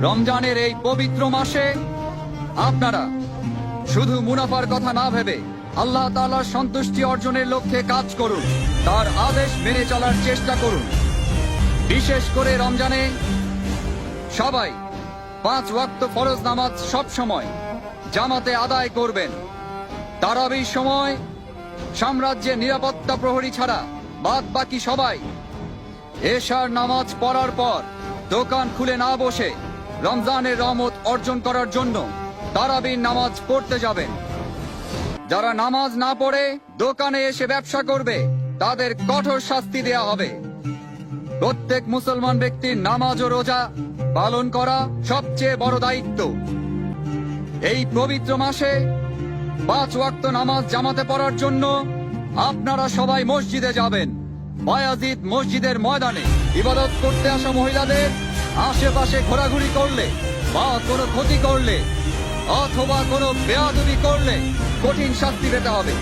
রমজানের এই পবিত্র মাসে আপনারা শুধু মুনাফার কথা না ভেবে আল্লাহ তাআলার সন্তুষ্টি অর্জনের লক্ষ্যে কাজ করুন, তার আদেশ মেনে চলার চেষ্টা করুন। বিশেষ করে রমজানে সবাই 5 ওয়াক্ত ফরজ নামাজ সব সময় জামাতে আদায় করবেন। তারাবির সময় সাম্রাজ্যের নিরাপত্তা প্রহরী ছাড়া বাদ বাকি সবাই এশার নামাজ পড়ার পর দোকান খুলে না বসে রমজানের রহমত অর্জন করার জন্য তারাবির নামাজ পড়তে যাবেন। যারা নামাজ না পড়ে দোকানে এসে ব্যবসা করবে তাদের কঠোর শাস্তি দেয়া হবে। প্রত্যেক মুসলমান ব্যক্তির নামাজ ও রোজা পালন করা সবচেয়ে বড় দায়িত্ব। এই পবিত্র মাসে 5 ওয়াক্ত নামাজ জামাতে পড়ার জন্য আপনারা সবাই মসজিদে যাবেন। বায়াজিদ মসজিদের ময়দানে ইবাদত করতে আসা মহিলাদের আশেপাশে ঘোরাঘুরি করলে বা কোনো ক্ষতি করলে অথবা কোনো বেয়াদবি করলে কঠিন শাস্তি পেতে হবে।